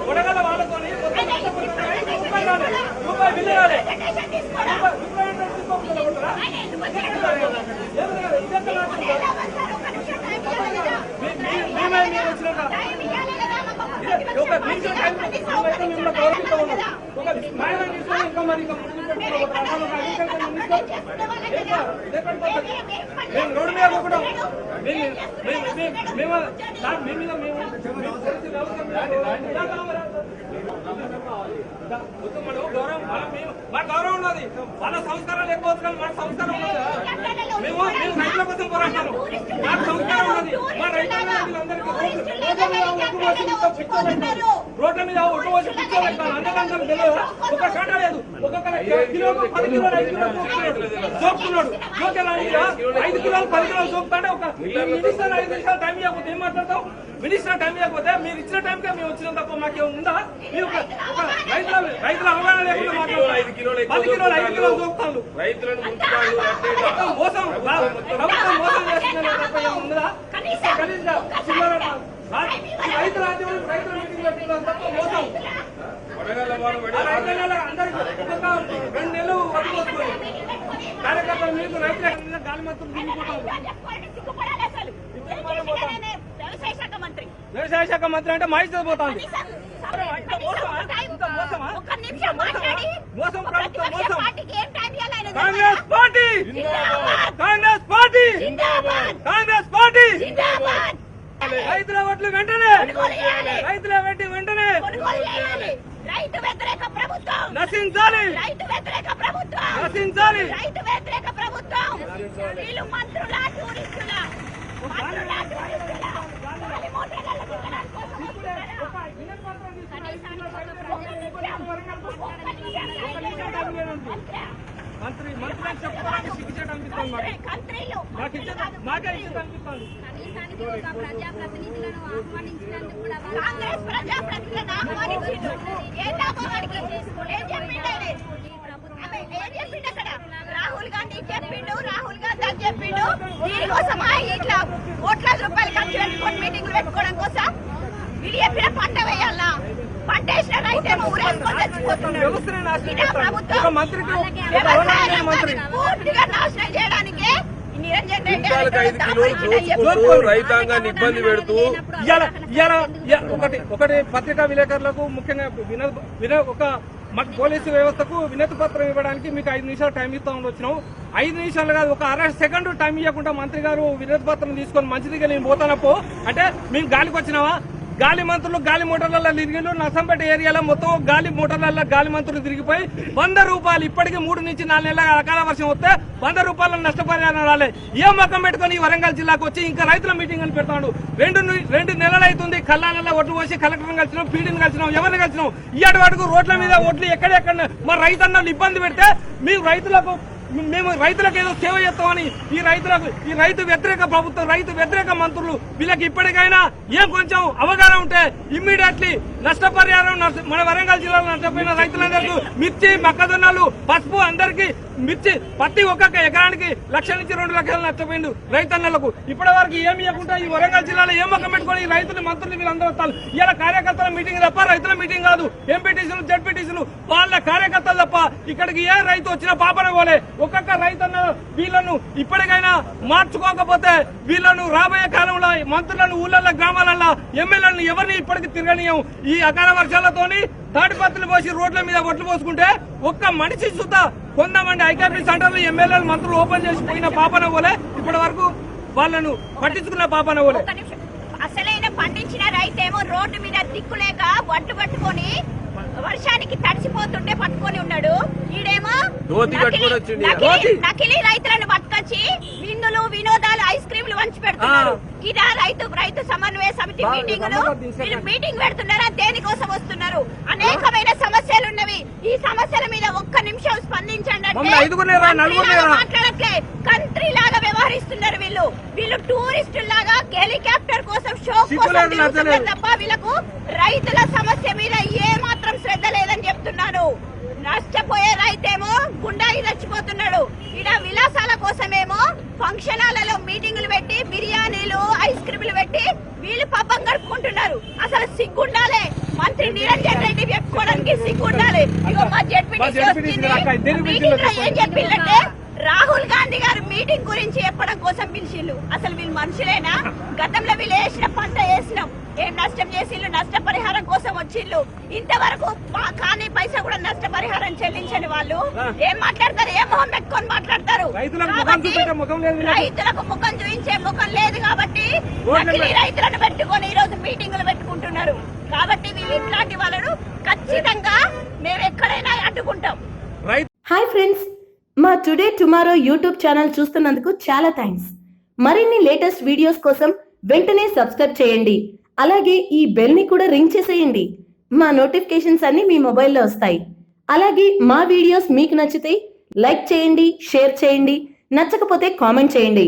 వడగల వాళ్ళతో రూపాయి బిల్లు ఇవ్వాలి. రోడ్డు మీద కూడా మా గౌరవం ఉన్నది. వాళ్ళ సంస్కారాలు ఎక్కువ కానీ మన సంస్కారం ఉన్నది. మేము రైతుల కోసం పోరాడతాము. మాకు సంస్కారం ఉన్నది. మా రైతులందరికీ రోడ్ల మీద ఒట్టు పోసి పిచ్చోబెట్టాలి. అందరికీ తెలియదు. ఒక కాట లేదు. ఒక్కొక్క కిలోకు 10 కిలోలు 5 కిలోలు జోపుతున్నాడు. జోకేలా 5 కిలోలు 10 కిలోలు జోపుతాడే. ఒక మినిస్టర్ 5 నిమిషాలు టైం ఇవ్వకపోతే ఏం మాట్లాడతాం? మినిస్టర్ టైం ఇవ్వకపోతే మీరు ఇచ్చిన టైంకే మేము వచ్చినాం తప్ప మాకేముందా? మీరు ఒక రైతుల అవగాహన లేకుండా మాట్లాడతారు. 10 కిలోలు 5 కిలోలు జోపుతాను. మోసం ప్రభుత్వం మోసం చేస్తుందని తప్ప ఏముందా? రైతు రాజ్యం రైతుల మీటింగ్ పెట్టిన తప్ప మోసం. అందరికీ 2 నెలలు వదిలిపోతుంది. కార్యకర్తలు మీకు రైతుల గాలి మాత్రం వ్యవసాయ శాఖ మంత్రి అంటే మహేష్ పోతాంది. మోసం ప్రభుత్వం మోసం. Congress party Congress party Congress party రైతుల ఓట్లు వెంటనే రైతుల వెంటనే రైతు వ్యతిరేక ప్రభుత్వం నశించాలి. రైతు వ్యతిరేక ప్రభుత్వం నశించాలి. రైతు వ్యతిరేక ప్రభుత్వం. వీళ్ళు మంత్రుల టూరిస్టుల మంత్రి చెప్పడానికి సిగ్గుచేట అనిపిస్తుంది. మాకే ఇచ్చేది అనిపిస్తుంది. ప్రజాప్రతినిధులను ఆహ్వానించినందుకు కూడా కాంగ్రెస్ ప్రజాప్రతినిధులను ఆహ్వానించిండు. ఏం చెప్పిండు అక్కడ? రాహుల్ గాంధీ చెప్పిండు, రాహుల్ గాంధీ అని చెప్పిండు. దీనికోసమా ఇట్లా కోట్లాది రూపాయలు ఖర్చు పెట్టుకొని మీటింగ్లు పెట్టుకోవడం కోసం? వీళ్ళు చెప్పిన పంట వేయాలా? పంట వేసిన రైతేమో ఊరేసుకొని తెచ్చిపోతున్నాడు. పూర్తిగా నాశనం చేయడానికి రైతాంగాన్ని ఇబ్బంది పెడుతూ ఒకటి పత్రికా విలేకరులకు ముఖ్యంగా ఒక మాకు పోలీసు వ్యవస్థకు వినతి పత్రం ఇవ్వడానికి మీకు 5 నిమిషాలు టైం ఇస్తామని వచ్చినాం. 5 నిమిషాలు కాదు, ఒక 60 సెకండ్ టైం ఇవ్వకుండా మంత్రి గారు వినతి పత్రం తీసుకొని మంచిదిగా నేను పోతానప్పు అంటే మేము గాలికి వచ్చినావా? గాలి మంత్రులు గాలి మోటార్లలో తిరిగిలు. నర్సంపేట ఏరియాలో మొత్తం గాలి మోటార్లలో గాలి మంత్రులు తిరిగిపోయి 100 రూపాయలు ఇప్పటికీ 3 నుంచి 4 నెలల అకాల వర్షం వస్తే 100 రూపాయల నష్టపరిహారం రాలే. ఏ మొక్కం పెట్టుకుని ఈ వరంగల్ జిల్లాకు వచ్చి ఇంకా రైతుల మీటింగ్ అని పెడతాడు. 2 నెలలు అవుతుంది. కళ్ళాలలో ఒట్లు పోసి కలెక్టర్ని కలిసినాం, పీడీని కలిసినాం, ఎవరిని కలిసినాం. ఇయ్యాడు వాడుకు రోడ్ల మీద ఓట్లు ఎక్కడెక్కడ మా రైతన్నలు ఇబ్బంది పెడితే మేము రైతులకు ఏదో సేవ చేస్తామని ఈ రైతు వ్యతిరేక ప్రభుత్వం, రైతు వ్యతిరేక మంత్రులు వీళ్ళకి ఇప్పటికైనా ఏం కొంచెం అవగాహన ఉంటే ఇమ్మీడియట్లీ నష్టపరిహారం మన వరంగల్ జిల్లాలో నష్టపోయిన రైతులందరికీ మిర్చి, మొక్కజొన్నలు, పసుపు అందరికీ మిర్చి ప్రతి ఒక్కొక్క ఎకరానికి 1 నుంచి 2 లక్షలు నష్టపోయిండు రైతన్నలకు. ఇప్పటి వరకు ఏమి ఇవ్వకుండా ఈ వరంగల్ జిల్లాలో ఏం మొక్క పెట్టుకుని ఈ రైతులు మంత్రులు వీళ్ళందరూ వస్తారు. ఇలా కార్యకర్తల మీటింగ్ తప్ప రైతుల మీటింగ్ కాదు. ఎంపీటీసీలు, జడ్పీటీసీలు వాళ్ళ కార్యకర్తలు తప్ప ఇక్కడికి ఏ రైతు వచ్చినా పాపన పోలే. ఒక్కొక్క రైతన్న వీళ్ళను ఇప్పటికైనా మార్చుకోకపోతే వీళ్ళను రాబోయే కాలంలో మంత్రులను ఊళ్ళల్లో, గ్రామాలలో, ఎమ్మెల్యేలను ఎవరిని ఇప్పటికి తిరగనీయం. ఈ అకాల వర్షాలతోని తాడిపత్రులు పోసి రోడ్ల మీద ఒట్లు పోసుకుంటే ఒక్క మనిషి సుతా 100 మంది ఐకాపీ సెంటర్లు ఎమ్మెల్యేలు, మంత్రులు ఓపెన్ చేసి పోయిన పాపన పోలే. ఇప్పటి వరకు వాళ్ళను పట్టించుకున్న పాపన పోలే. అసలైన పండించిన రైతేమో రోడ్డు మీద దిక్కులేక వడ్లు పట్టుకొని వర్షానికి తడిసిపోతుంటే పట్టుకొని ఉన్నాడు. ఈడేమో నకిలీ రైతులను పట్టుకొచ్చి విందులు, వినోదాలు, ఐస్ క్రీంలు వంచి పెడుతున్నారు. ఇదా రైతు సమన్వయ సమితి మీటింగులు? మీటింగ్ పెడుతున్నారా? దేనికోసం వస్తున్నారు? అనేకమైన సమస్యలు ఉన్నవి. ఈ సమస్యల మీద ఒక్క నిమిషం స్పందించండి అంటే మాట్లాడట్లే. కంట్రీ లాగా వ్యవహరిస్తున్నారు వీళ్ళు టూరిస్టులాగా హెలికాప్టర్ కోసం షో కోసం తప్ప వీళ్ళకు రైతుల సమస్య మీద ఏ మాత్రం శ్రద్ధ లేదని చెప్తున్నాను. నష్టపోయే రైతేమో గుండాయి చచ్చిపోతున్నాడు. ఈడ విలాసాల కోసమేమో ఫంక్షన్ హాలలో మీటింగులు పెట్టి బిర్యానీలు ఐస్ క్రీములు పెట్టి వీళ్ళు పబ్బం గడుపుకుంటున్నారు. అసలు సిగ్గుండాలి మంత్రి నిరంజన్ రెడ్డి చెప్పుకోవడానికి సిగ్గుండాలి. ఇగో మా జడ్పీటీసీ ఏం చెప్పిందంటే రాహుల్ గాంధీ గారు మీటింగ్ గురించి చెప్పడం కోసం పిలిచిళ్ళు. అసలు వీళ్ళు మనుషులేనా? గతంలో వీళ్ళు వేసిన పంట వేసినాం, ఏం నష్టం చేసిళ్ళు? నష్టపరిహారం కోసం వచ్చిళ్ళు. ఇంతవరకు కానీ పైసా కూడా నష్టపరిహారం చెల్లించని వాళ్ళు ఏం మాట్లాడతారు? ఏ మొహం పెట్టుకొని మాట్లాడతారు? రైతులకు ముఖం చూపించే ముఖం లేదు కాబట్టి నకిలీ రైతులను పెట్టుకొని ఈ రోజు మీటింగులు పెట్టుకుంటున్నారు. కాబట్టి వీళ్ళు ఇట్లాంటి వాళ్ళను ఖచ్చితంగా మేము ఎక్కడైనా అడ్డుకుంటాం. హాయ్ ఫ్రెండ్స్, మా టుడే టుమారో యూట్యూబ్ ఛానల్ చూస్తున్నందుకు చాలా థ్యాంక్స్. మరిన్ని లేటెస్ట్ వీడియోస్ కోసం వెంటనే సబ్స్క్రైబ్ చేయండి. అలాగే ఈ బెల్ ని కూడా రింగ్ చేసేయండి. మా నోటిఫికేషన్స్ అన్ని మీ మొబైల్లో వస్తాయి. అలాగే మా వీడియోస్ మీకు నచ్చితే లైక్ చేయండి, షేర్ చేయండి, నచ్చకపోతే కామెంట్ చేయండి.